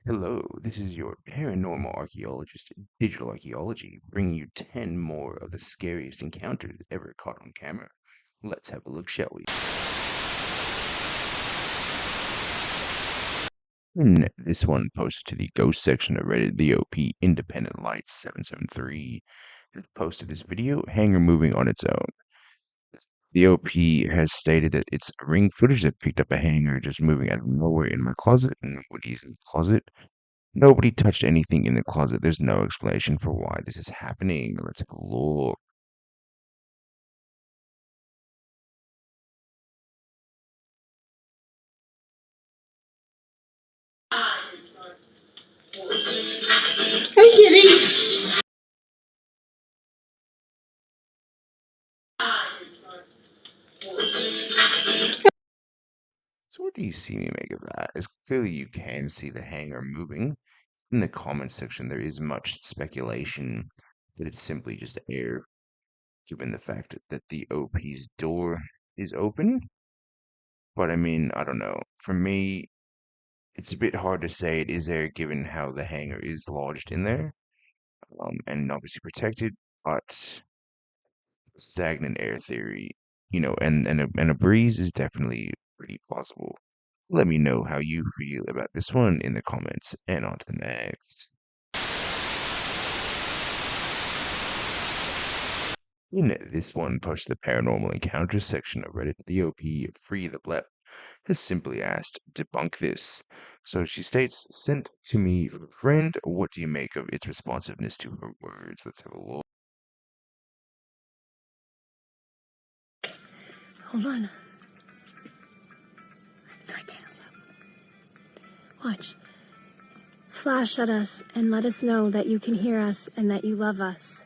Hello, this is your paranormal archaeologist, Digital Archaeology, bringing you 10 more of the scariest encounters ever caught on camera. Let's have a look, shall we? This one posted to the ghost section of Reddit, the OP Independent Light 773 has posted this video, hanger moving on its own. The OP has stated that it's ring footage that picked up a hanger just moving out of nowhere in my closet, and nobody's in the closet. Nobody touched anything in the closet. There's no explanation for why this is happening. Let's have a look. Hey, kitty. So what do you see me make of that? As clearly you can see the hanger moving. In the comments section, there is much speculation that it's simply just air, given the fact that the OP's door is open. But I mean, I don't know. For me, it's a bit hard to say it is air given how the hanger is lodged in there, and obviously protected. But stagnant air theory, and a breeze is definitely pretty plausible. Let me know how you feel about this one in the comments, and on to the next. In this one, posted the paranormal encounters section of Reddit, the OP Free the Blep has simply asked, debunk this. So she states, sent to me from a friend, what do you make of its responsiveness to her words? Let's have a look. Hold on. It's right there. Watch. Flash at us and let us know that you can hear us and that you love us.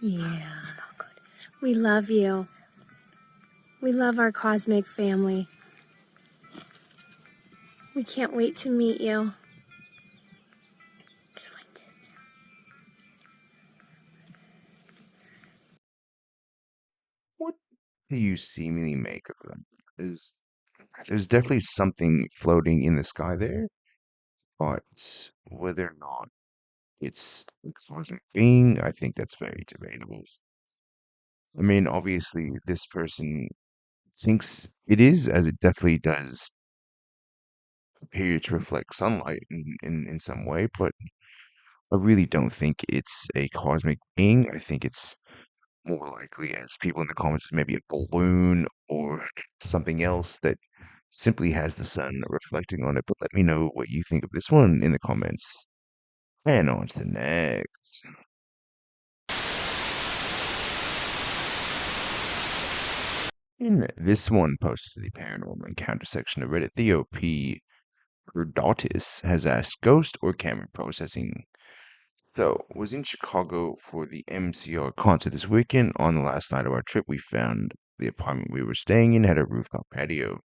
Yeah. We love you. We love our cosmic family. We can't wait to meet you. What do you seemingly make of them? Is there's definitely something floating in the sky there, but whether or not it's a cosmic being, I think that's very debatable. I mean, obviously, this person thinks it is, as it definitely does appear to reflect sunlight in some way, but I really don't think it's a cosmic being. I think it's more likely, as people in the comments, maybe a balloon or something else that simply has the sun reflecting on it. But let me know what you think of this one in the comments. And on to the next. In this one, posted to the paranormal encounter section of Reddit, the OP Herdotis has asked ghost or camera processing. So, was in Chicago for the MCR concert this weekend. On the last night of our trip, we found the apartment we were staying in had a rooftop patio.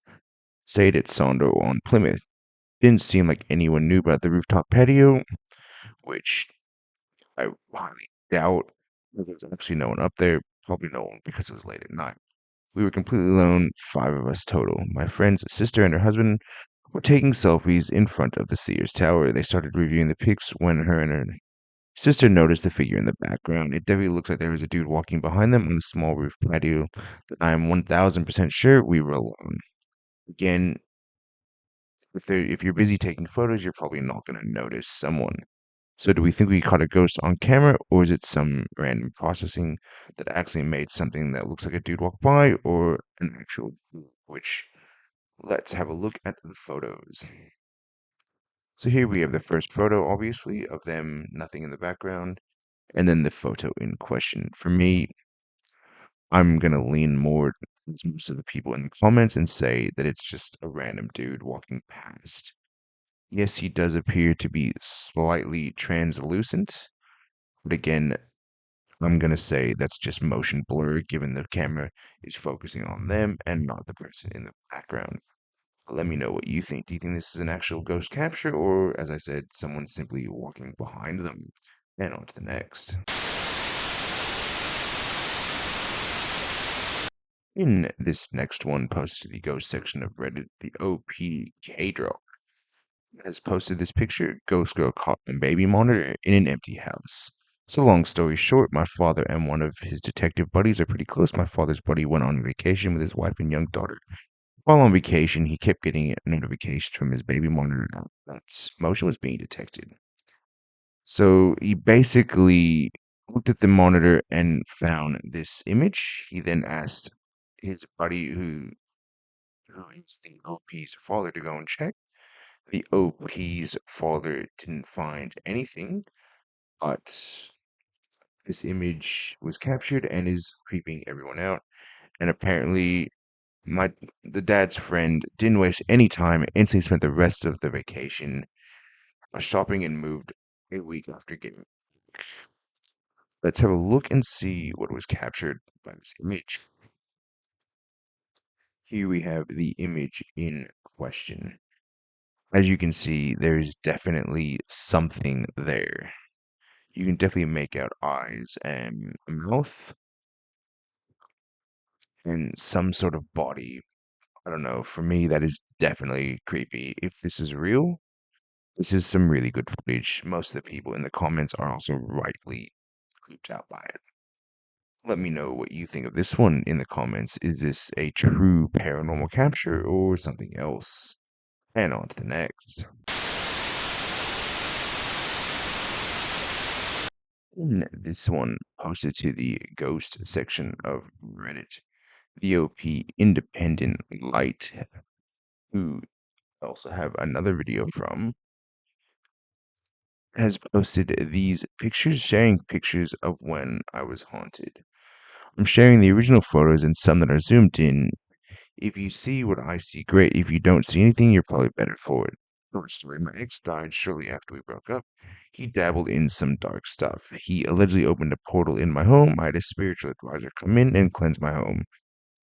Stayed at Sondo on Plymouth. Didn't seem like anyone knew about the rooftop patio, which I highly doubt. There was actually no one up there. Probably no one because it was late at night. We were completely alone, 5 of us total. My friend's sister and her husband were taking selfies in front of the Sears Tower. They started reviewing the pics when her and her sister noticed the figure in the background. It definitely looks like there was a dude walking behind them on the small roof patio. I am 1000% sure we were alone. Again, if you're busy taking photos, you're probably not going to notice someone. So do we think we caught a ghost on camera, or is it some random processing that actually made something that looks like a dude walk by, or an actual which let's have a look at the photos. So here we have the first photo, obviously, of them, nothing in the background, and then the photo in question. For me, I'm gonna lean more towards most of the people in the comments and say that it's just a random dude walking past. Yes, he does appear to be slightly translucent, but again, I'm gonna say that's just motion blur given the camera is focusing on them and not the person in the background. Let me know what you think. Do you think this is an actual ghost capture, or as I said, someone simply walking behind them? And on to the next. In this next one posted to the ghost section of Reddit, the OPK drop has posted this picture, ghost girl caught on baby monitor in an empty house. So long story short, my father and one of his detective buddies are pretty close. My father's buddy went on vacation with his wife and young daughter. While on vacation, he kept getting notifications from his baby monitor that motion was being detected. So he basically looked at the monitor and found this image. He then asked his buddy, who is the OP's father, to go and check. The OP's father didn't find anything, but this image was captured and is creeping everyone out. And apparently, my the dad's friend didn't waste any time and instantly spent the rest of the vacation shopping and moved a week after getting. Let's have a look and see what was captured by this image. Here we have the image in question. As you can see, there's definitely something there. You can definitely make out eyes and a mouth and some sort of body. I don't know. For me, that is definitely creepy. If this is real, this is some really good footage. Most of the people in the comments are also rightly creeped out by it. Let me know what you think of this one in the comments. Is this a true paranormal capture or something else? And on to the next. This one posted to the ghost section of Reddit. VOP Independent Light, who I also have another video from, has posted these pictures, sharing pictures of when I was haunted. I'm sharing the original photos and some that are zoomed in. If you see what I see, great. If you don't see anything, you're probably better for it. Short story, my ex died shortly after we broke up. He dabbled in some dark stuff. He allegedly opened a portal in my home. I had a spiritual advisor come in and cleanse my home.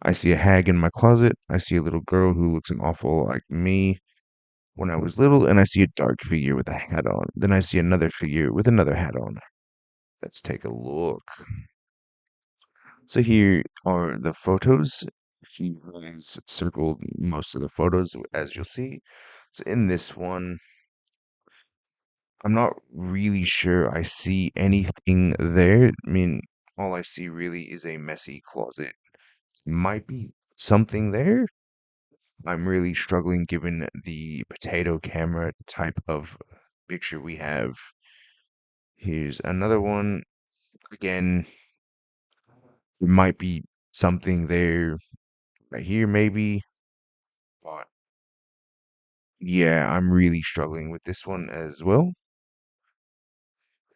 I see a hag in my closet. I see a little girl who looks an awful like me when I was little, and I see a dark figure with a hat on. Then I see another figure with another hat on. Let's take a look. So here are the photos. She has circled most of the photos, as you'll see. So in this one, I'm not really sure I see anything there. I mean, all I see really is a messy closet. Might be something there. I'm really struggling given the potato camera type of picture we have. Here's another one. Again, there might be something there right here, maybe. But yeah, I'm really struggling with this one as well.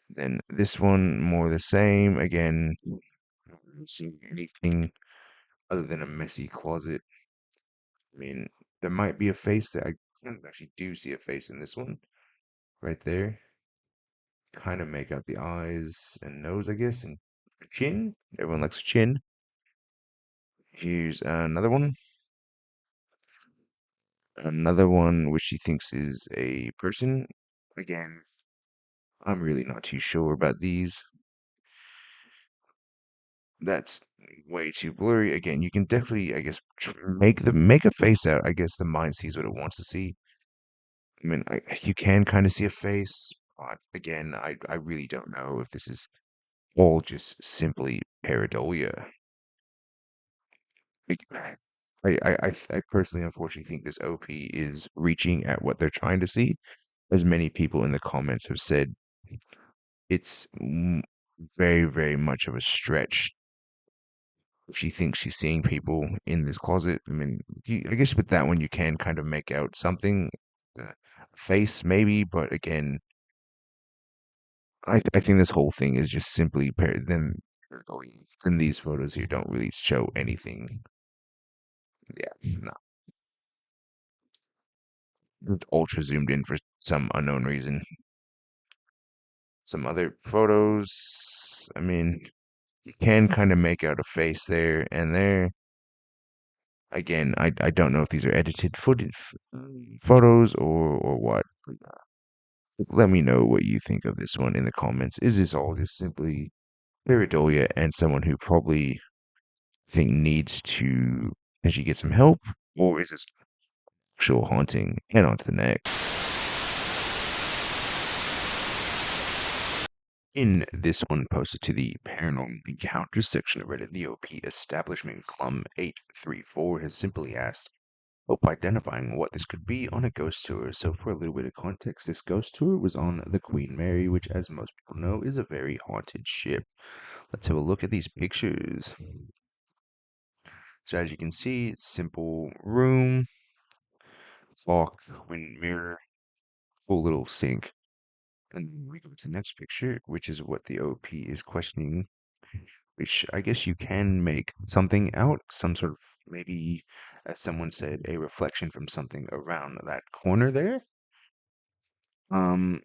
Then this one, more the same. Again, not really seeing anything other than a messy closet. I mean, there might be a face there. I kind of actually do see a face in this one, right there. Kind of make out the eyes and nose, I guess, and a chin. Everyone likes a chin. Here's another one. Another one which he thinks is a person. Again, I'm really not too sure about these. That's way too blurry. Again, you can definitely, I guess, make a face out. I guess the mind sees what it wants to see. I mean, you can kind of see a face, but again, I really don't know if this is all just simply pareidolia. Like, I personally, unfortunately, think this OP is reaching at what they're trying to see. As many people in the comments have said, it's very, very much of a stretch. If she thinks she's seeing people in this closet, I mean, I guess with that one, you can kind of make out something, a face maybe, but again, I think this whole thing is just simply then these photos here don't really show anything. Yeah, no, it's ultra zoomed in for some unknown reason. Some other photos, I mean, you can kind of make out a face there and there. Again, I don't know if these are edited footage photos or what. Let me know what you think of this one in the comments. Is this all just simply pareidolia and someone who probably think needs to actually get some help, or is this actual haunting? Head on to the next. In this one posted to the paranormal encounters section of Reddit, the OP establishment Clum 834 has simply asked, hope identifying what this could be on a ghost tour. So for a little bit of context, this ghost tour was on the Queen Mary, which as most people know is a very haunted ship. Let's have a look at these pictures. So as you can see, simple room, clock, wind mirror, full little sink. And then we go to the next picture, which is what the OP is questioning, which I guess you can make something out, some sort of maybe, as someone said, a reflection from something around that corner there. Um,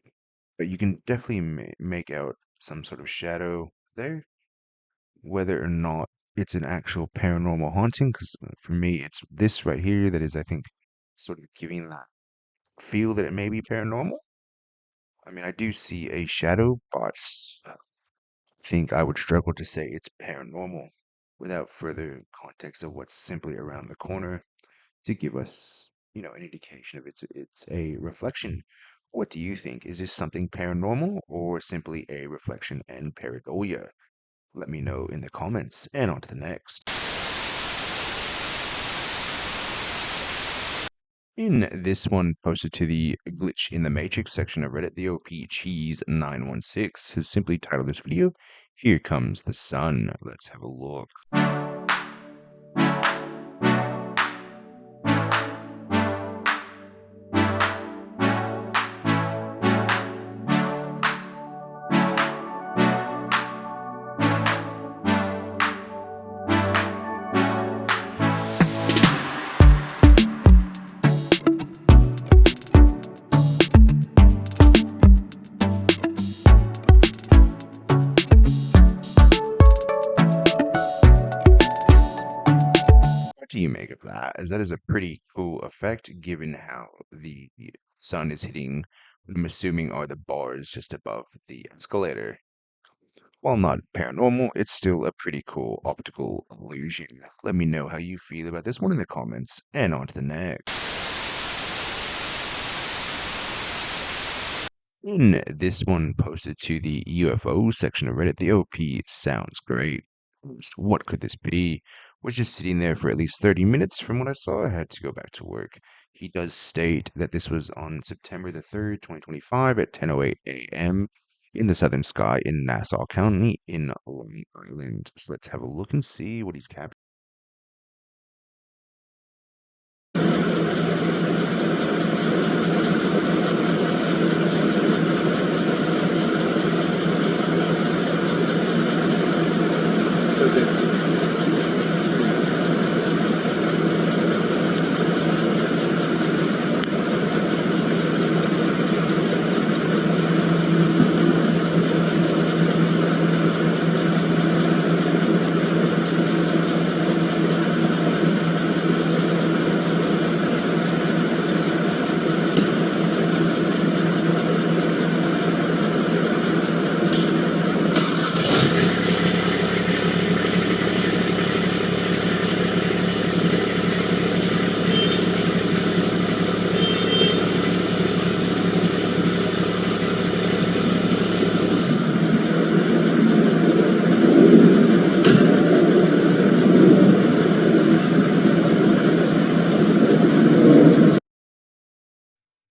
but you can definitely make out some sort of shadow there, whether or not it's an actual paranormal haunting, because for me, it's this right here that is, I think, sort of giving that feel that it may be paranormal. I mean, I do see a shadow, but I think I would struggle to say it's paranormal without further context of what's simply around the corner to give us, an indication of it's a reflection. What do you think? Is this something paranormal or simply a reflection and pareidolia? Let me know in the comments and on to the next. In this one posted to the glitch in the matrix section of Reddit, the OP Cheese 916 has simply titled this video, Here Comes the Sun. Let's have a look. What do you make of that? As that is a pretty cool effect given how the sun is hitting, what I'm assuming are the bars just above the escalator. While not paranormal, it's still a pretty cool optical illusion. Let me know how you feel about this one in the comments, and on to the next. In this one posted to the UFO section of Reddit, the OP sounds great. What could this be? Was just sitting there for at least 30 minutes from what I saw. I had to go back to work. He does state that this was on September the 3rd, 2025 at 10:08 a.m. in the southern sky in Nassau County in Long Island. So let's have a look and see what he's captured.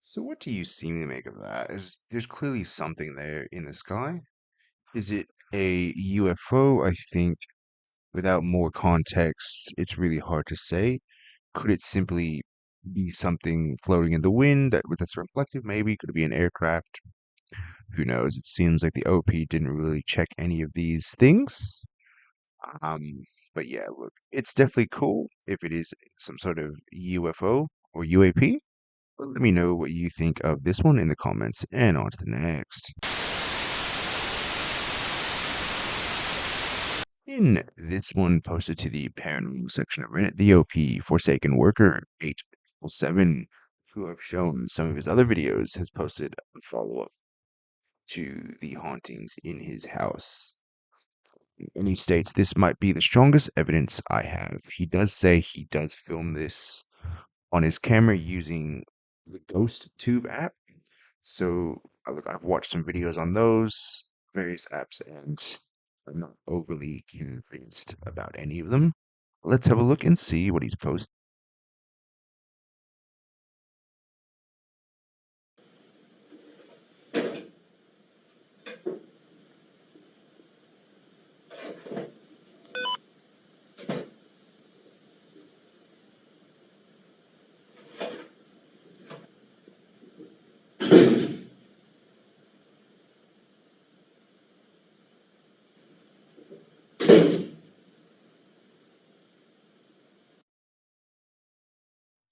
So what do you seem to make of that? There's clearly something there in the sky. Is it a UFO? I think without more context, it's really hard to say. Could it simply be something floating in the wind that's reflective? Maybe could it be an aircraft? Who knows? It seems like the OP didn't really check any of these things. Um, but yeah, look, it's definitely cool if it is some sort of UFO or UAP. But let me know what you think of this one in the comments and on to the next. In this one posted to the paranormal section of Reddit, the OP Forsaken Worker 877, who I've shown some of his other videos, has posted a follow-up to the hauntings in his house. And he states this might be the strongest evidence I have. He does say he does film this on his camera using the Ghost Tube app. So look, I've watched some videos on those various apps, and I'm not overly convinced about any of them. Let's have a look and see what he's posted.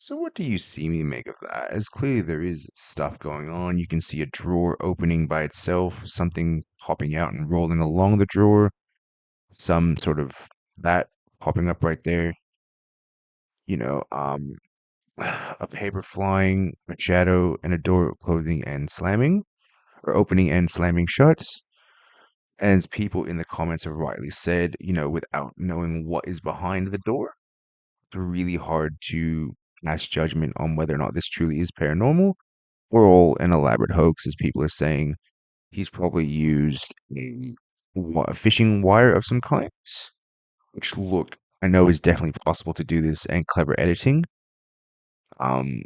So what do you see me make of that? As clearly there is stuff going on. You can see a drawer opening by itself, something popping out and rolling along the drawer, some sort of that popping up right there. You know, a paper flying, a shadow, and a door closing and slamming, or opening and slamming shut. And as people in the comments have rightly said, without knowing what is behind the door, it's really hard to pass judgment on whether or not this truly is paranormal or all an elaborate hoax, as people are saying. He's probably used a fishing wire of some kind, which, look, I know is definitely possible to do this, and clever editing. Um,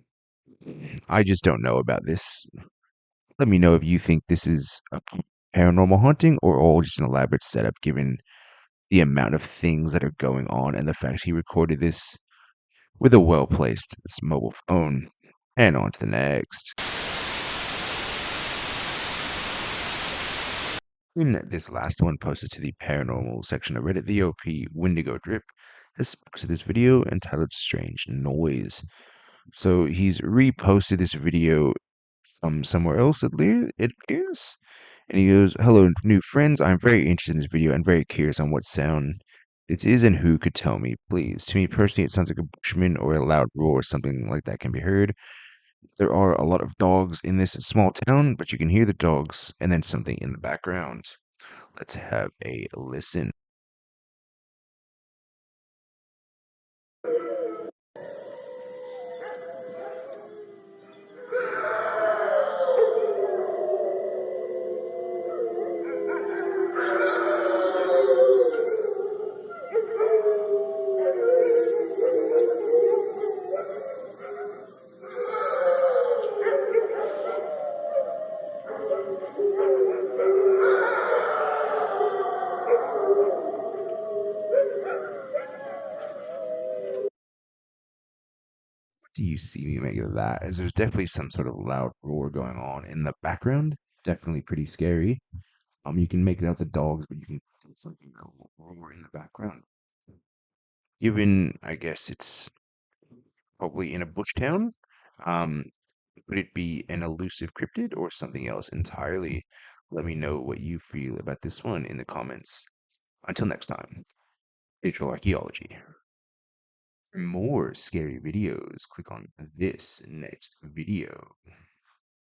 I just don't know about this. Let me know if you think this is a paranormal haunting or all just an elaborate setup, given the amount of things that are going on and the fact he recorded this with a well placed mobile phone. And on to the next. In this last one posted to the paranormal section of Reddit, the OP Windigo Drip has posted this video entitled Strange Noise. So he's reposted this video from somewhere else, it appears. And he goes, "Hello, new friends. I'm very interested in this video and very curious on what sound this is and who could tell me, please. To me personally, it sounds like a bushman or a loud roar or something like that can be heard. There are a lot of dogs in this small town, but you can hear the dogs and then something in the background. Let's have a listen." Do you see me make of that? As there's definitely some sort of loud roar going on in the background. Definitely pretty scary. You can make out the dogs, but you can hear something roar in the background. Given, I guess it's probably in a bush town. Um, could it be an elusive cryptid or something else entirely? Let me know what you feel about this one in the comments. Until next time, digital archaeology. For more scary videos, click on this next video.